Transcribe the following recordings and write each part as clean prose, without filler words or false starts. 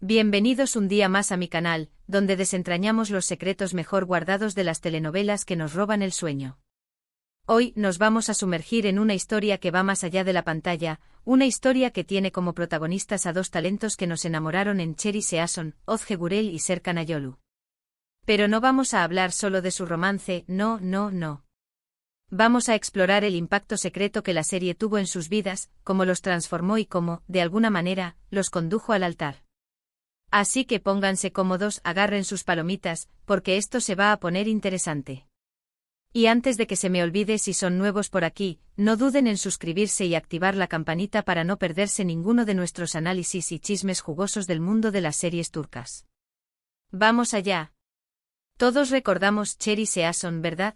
Bienvenidos un día más a mi canal, donde desentrañamos los secretos mejor guardados de las telenovelas que nos roban el sueño. Hoy nos vamos a sumergir en una historia que va más allá de la pantalla, una historia que tiene como protagonistas a dos talentos que nos enamoraron en Cherry Season, Ozge Gurel y Serkan Ayolu. Pero no vamos a hablar solo de su romance, no. Vamos a explorar el impacto secreto que la serie tuvo en sus vidas, cómo los transformó y cómo, de alguna manera, los condujo al altar. Así que pónganse cómodos, agarren sus palomitas, porque esto se va a poner interesante. Y antes de que se me olvide, si son nuevos por aquí, no duden en suscribirse y activar la campanita para no perderse ninguno de nuestros análisis y chismes jugosos del mundo de las series turcas. ¡Vamos allá! Todos recordamos Cherry Season, ¿verdad?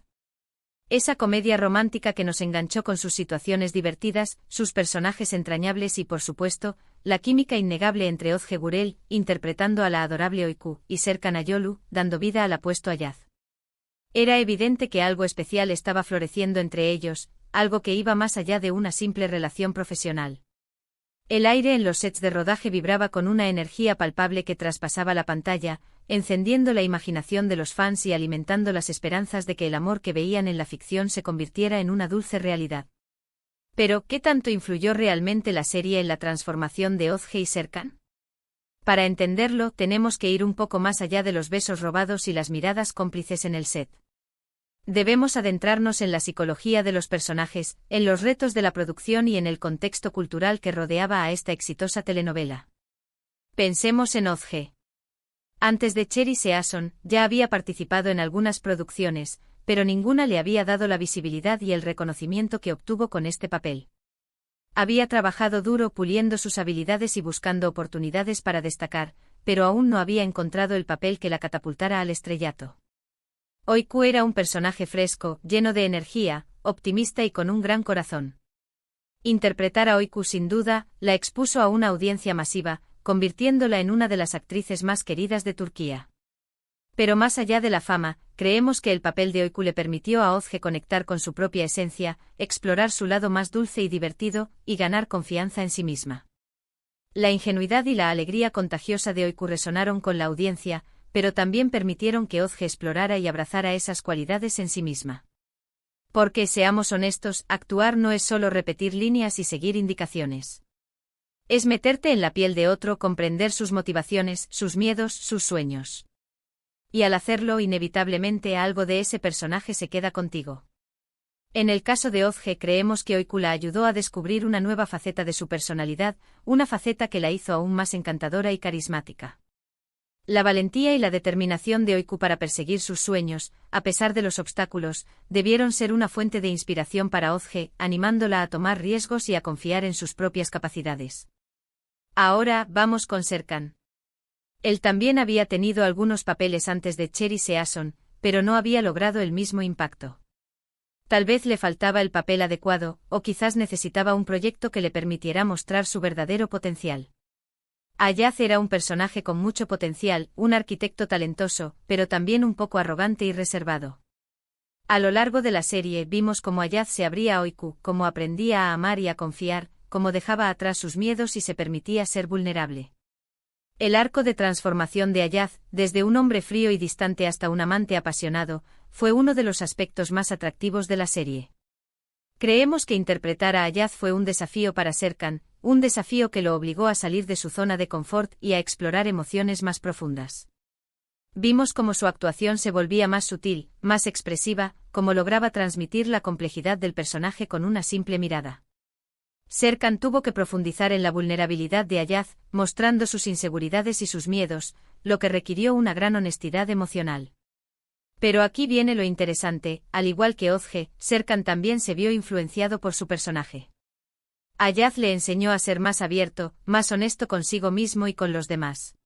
Esa comedia romántica que nos enganchó con sus situaciones divertidas, sus personajes entrañables y, por supuesto, la química innegable entre Ozge Gurel, interpretando a la adorable Öykü, y Serkan Ayolu, dando vida al apuesto Ayaz. Era evidente que algo especial estaba floreciendo entre ellos, algo que iba más allá de una simple relación profesional. El aire en los sets de rodaje vibraba con una energía palpable que traspasaba la pantalla, encendiendo la imaginación de los fans y alimentando las esperanzas de que el amor que veían en la ficción se convirtiera en una dulce realidad. Pero, ¿qué tanto influyó realmente la serie en la transformación de Ozge y Serkan? Para entenderlo, tenemos que ir un poco más allá de los besos robados y las miradas cómplices en el set. Debemos adentrarnos en la psicología de los personajes, en los retos de la producción y en el contexto cultural que rodeaba a esta exitosa telenovela. Pensemos en Ozge. Antes de Cherry Season, ya había participado en algunas producciones, pero ninguna le había dado la visibilidad y el reconocimiento que obtuvo con este papel. Había trabajado duro puliendo sus habilidades y buscando oportunidades para destacar, pero aún no había encontrado el papel que la catapultara al estrellato. Öykü era un personaje fresco, lleno de energía, optimista y con un gran corazón. Interpretar a Öykü sin duda, la expuso a una audiencia masiva, convirtiéndola en una de las actrices más queridas de Turquía. Pero más allá de la fama, creemos que el papel de Öykü le permitió a Ozge conectar con su propia esencia, explorar su lado más dulce y divertido, y ganar confianza en sí misma. La ingenuidad y la alegría contagiosa de Öykü resonaron con la audiencia, pero también permitieron que Ozge explorara y abrazara esas cualidades en sí misma. Porque, seamos honestos, actuar no es solo repetir líneas y seguir indicaciones. Es meterte en la piel de otro, comprender sus motivaciones, sus miedos, sus sueños. Y al hacerlo, inevitablemente algo de ese personaje se queda contigo. En el caso de Ozge, creemos que Öykü la ayudó a descubrir una nueva faceta de su personalidad, una faceta que la hizo aún más encantadora y carismática. La valentía y la determinación de Öykü para perseguir sus sueños, a pesar de los obstáculos, debieron ser una fuente de inspiración para Ozge, animándola a tomar riesgos y a confiar en sus propias capacidades. Ahora, vamos con Serkan. Él también había tenido algunos papeles antes de Cherry Season, pero no había logrado el mismo impacto. Tal vez le faltaba el papel adecuado, o quizás necesitaba un proyecto que le permitiera mostrar su verdadero potencial. Ayaz era un personaje con mucho potencial, un arquitecto talentoso, pero también un poco arrogante y reservado. A lo largo de la serie vimos cómo Ayaz se abría a Öykü, cómo aprendía a amar y a confiar, cómo dejaba atrás sus miedos y se permitía ser vulnerable. El arco de transformación de Ayaz, desde un hombre frío y distante hasta un amante apasionado, fue uno de los aspectos más atractivos de la serie. Creemos que interpretar a Ayaz fue un desafío para Serkan, un desafío que lo obligó a salir de su zona de confort y a explorar emociones más profundas. Vimos cómo su actuación se volvía más sutil, más expresiva, cómo lograba transmitir la complejidad del personaje con una simple mirada. Serkan tuvo que profundizar en la vulnerabilidad de Ayaz, mostrando sus inseguridades y sus miedos, lo que requirió una gran honestidad emocional. Pero aquí viene lo interesante, al igual que Ozge, Serkan también se vio influenciado por su personaje. Ayaz le enseñó a ser más abierto, más honesto consigo mismo y con los demás.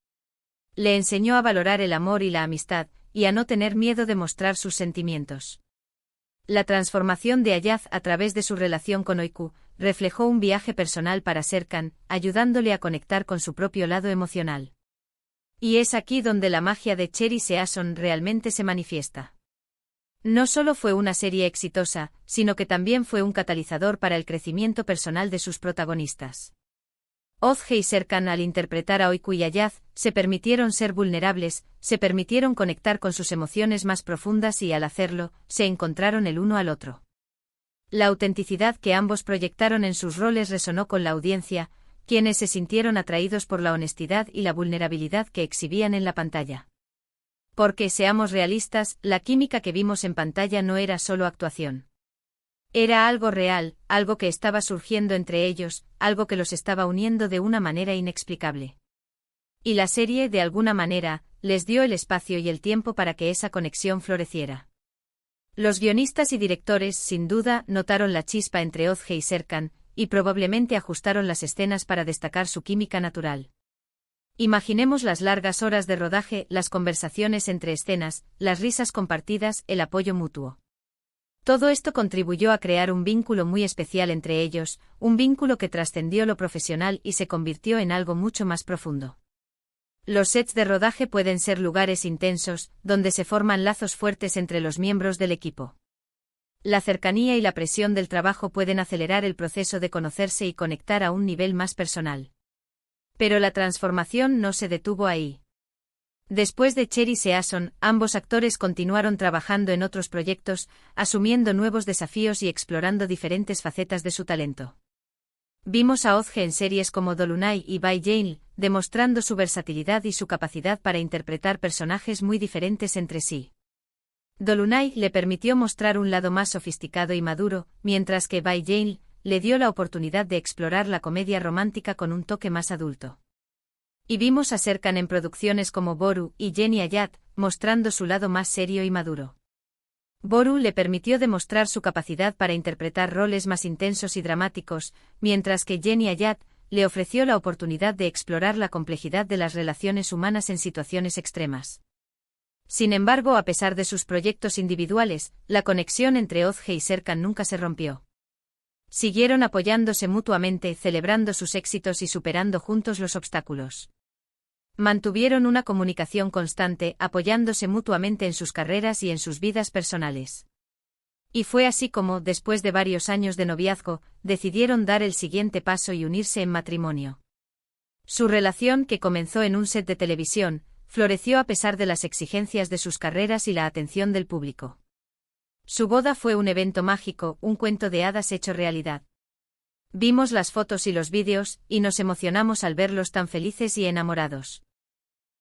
Le enseñó a valorar el amor y la amistad, y a no tener miedo de mostrar sus sentimientos. La transformación de Ayaz a través de su relación con Öykü reflejó un viaje personal para Serkan, ayudándole a conectar con su propio lado emocional. Y es aquí donde la magia de Cherry Season realmente se manifiesta. No solo fue una serie exitosa, sino que también fue un catalizador para el crecimiento personal de sus protagonistas. Ozge y Serkan, al interpretar a Oiku y Ayaz, se permitieron ser vulnerables, se permitieron conectar con sus emociones más profundas y al hacerlo, se encontraron el uno al otro. La autenticidad que ambos proyectaron en sus roles resonó con la audiencia, quienes se sintieron atraídos por la honestidad y la vulnerabilidad que exhibían en la pantalla. Porque, seamos realistas, la química que vimos en pantalla no era solo actuación. Era algo real, algo que estaba surgiendo entre ellos, algo que los estaba uniendo de una manera inexplicable. Y la serie, de alguna manera, les dio el espacio y el tiempo para que esa conexión floreciera. Los guionistas y directores, sin duda, notaron la chispa entre Ozge y Serkan, y probablemente ajustaron las escenas para destacar su química natural. Imaginemos las largas horas de rodaje, las conversaciones entre escenas, las risas compartidas, el apoyo mutuo. Todo esto contribuyó a crear un vínculo muy especial entre ellos, un vínculo que trascendió lo profesional y se convirtió en algo mucho más profundo. Los sets de rodaje pueden ser lugares intensos, donde se forman lazos fuertes entre los miembros del equipo. La cercanía y la presión del trabajo pueden acelerar el proceso de conocerse y conectar a un nivel más personal. Pero la transformación no se detuvo ahí. Después de Cherry Season, ambos actores continuaron trabajando en otros proyectos, asumiendo nuevos desafíos y explorando diferentes facetas de su talento. Vimos a Ozge en series como Dolunay y By Jane, demostrando su versatilidad y su capacidad para interpretar personajes muy diferentes entre sí. Dolunay le permitió mostrar un lado más sofisticado y maduro, mientras que By Jane le dio la oportunidad de explorar la comedia romántica con un toque más adulto. Y vimos a Serkan en producciones como Boru y Jenny Ayat, mostrando su lado más serio y maduro. Boru le permitió demostrar su capacidad para interpretar roles más intensos y dramáticos, mientras que Jenny Ayat le ofreció la oportunidad de explorar la complejidad de las relaciones humanas en situaciones extremas. Sin embargo, a pesar de sus proyectos individuales, la conexión entre Ozge y Serkan nunca se rompió. Siguieron apoyándose mutuamente, celebrando sus éxitos y superando juntos los obstáculos. Mantuvieron una comunicación constante, apoyándose mutuamente en sus carreras y en sus vidas personales. Y fue así como, después de varios años de noviazgo, decidieron dar el siguiente paso y unirse en matrimonio. Su relación, que comenzó en un set de televisión, floreció a pesar de las exigencias de sus carreras y la atención del público. Su boda fue un evento mágico, un cuento de hadas hecho realidad. Vimos las fotos y los vídeos, y nos emocionamos al verlos tan felices y enamorados.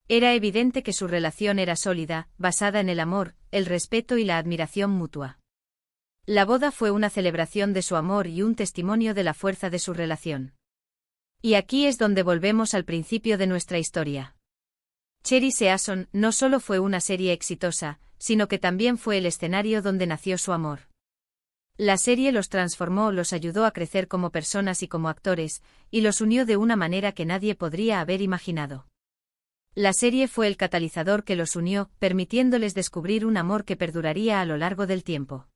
Era evidente que su relación era sólida, basada en el amor, el respeto y la admiración mutua. La boda fue una celebración de su amor y un testimonio de la fuerza de su relación. Y aquí es donde volvemos al principio de nuestra historia. Cherry Season no solo fue una serie exitosa, sino que también fue el escenario donde nació su amor. La serie los transformó, los ayudó a crecer como personas y como actores, y los unió de una manera que nadie podría haber imaginado. La serie fue el catalizador que los unió, permitiéndoles descubrir un amor que perduraría a lo largo del tiempo.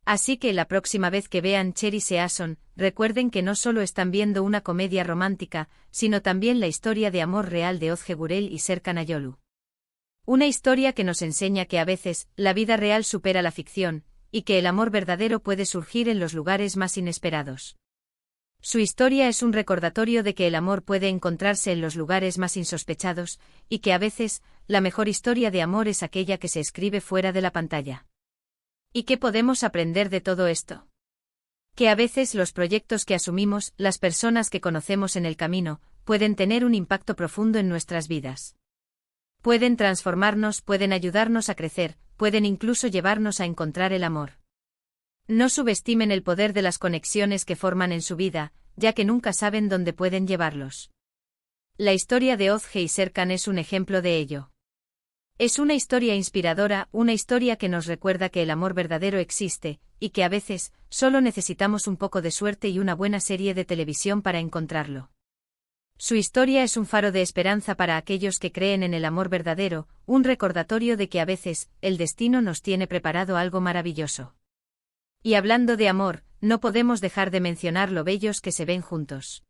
Así que la próxima vez que vean Cherry Season, recuerden que no solo están viendo una comedia romántica, sino también la historia de amor real de Ozge Gurel y Serkan Ayolu. Una historia que nos enseña que a veces, la vida real supera la ficción, y que el amor verdadero puede surgir en los lugares más inesperados. Su historia es un recordatorio de que el amor puede encontrarse en los lugares más insospechados, y que a veces, la mejor historia de amor es aquella que se escribe fuera de la pantalla. ¿Y qué podemos aprender de todo esto? Que a veces los proyectos que asumimos, las personas que conocemos en el camino, pueden tener un impacto profundo en nuestras vidas. Pueden transformarnos, pueden ayudarnos a crecer, pueden incluso llevarnos a encontrar el amor. No subestimen el poder de las conexiones que forman en su vida, ya que nunca saben dónde pueden llevarlos. La historia de Ozge y Serkan es un ejemplo de ello. Es una historia inspiradora, una historia que nos recuerda que el amor verdadero existe, y que a veces, solo necesitamos un poco de suerte y una buena serie de televisión para encontrarlo. Su historia es un faro de esperanza para aquellos que creen en el amor verdadero, un recordatorio de que a veces, el destino nos tiene preparado algo maravilloso. Y hablando de amor, no podemos dejar de mencionar lo bellos que se ven juntos.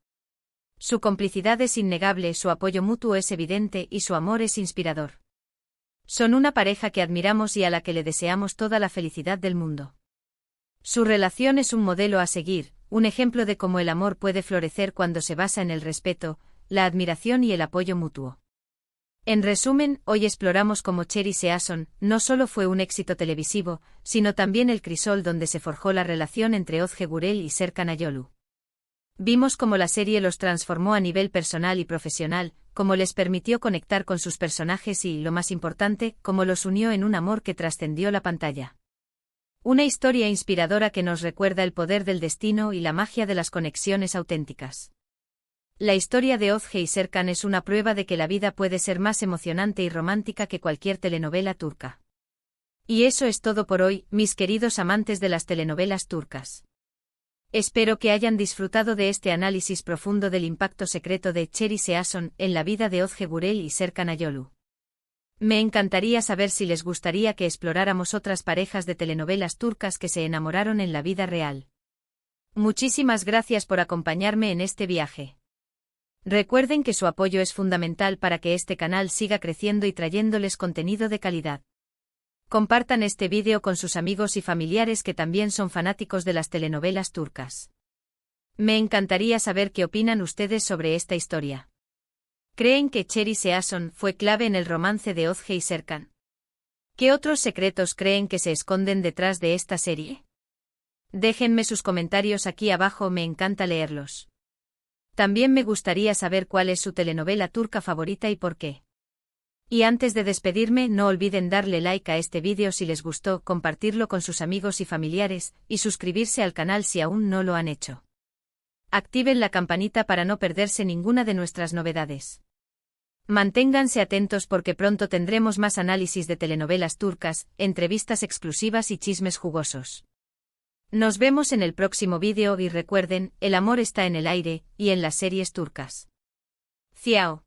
Su complicidad es innegable, su apoyo mutuo es evidente y su amor es inspirador. Son una pareja que admiramos y a la que le deseamos toda la felicidad del mundo. Su relación es un modelo a seguir, un ejemplo de cómo el amor puede florecer cuando se basa en el respeto, la admiración y el apoyo mutuo. En resumen, hoy exploramos cómo Cherry Season no solo fue un éxito televisivo, sino también el crisol donde se forjó la relación entre Ozge Gurel y Serkan Ayolu. Vimos cómo la serie los transformó a nivel personal y profesional, cómo les permitió conectar con sus personajes y, lo más importante, cómo los unió en un amor que trascendió la pantalla. Una historia inspiradora que nos recuerda el poder del destino y la magia de las conexiones auténticas. La historia de Ozge y Serkan es una prueba de que la vida puede ser más emocionante y romántica que cualquier telenovela turca. Y eso es todo por hoy, mis queridos amantes de las telenovelas turcas. Espero que hayan disfrutado de este análisis profundo del impacto secreto de Cherry Season en la vida de Ozge Gurel y Serkan Ayolu. Me encantaría saber si les gustaría que exploráramos otras parejas de telenovelas turcas que se enamoraron en la vida real. Muchísimas gracias por acompañarme en este viaje. Recuerden que su apoyo es fundamental para que este canal siga creciendo y trayéndoles contenido de calidad. Compartan este vídeo con sus amigos y familiares que también son fanáticos de las telenovelas turcas. Me encantaría saber qué opinan ustedes sobre esta historia. ¿Creen que Cherry Season fue clave en el romance de Ozge y Serkan? ¿Qué otros secretos creen que se esconden detrás de esta serie? Déjenme sus comentarios aquí abajo, me encanta leerlos. También me gustaría saber cuál es su telenovela turca favorita y por qué. Y antes de despedirme, no olviden darle like a este vídeo si les gustó, compartirlo con sus amigos y familiares, y suscribirse al canal si aún no lo han hecho. Activen la campanita para no perderse ninguna de nuestras novedades. Manténganse atentos porque pronto tendremos más análisis de telenovelas turcas, entrevistas exclusivas y chismes jugosos. Nos vemos en el próximo vídeo y recuerden, el amor está en el aire, y en las series turcas. Ciao.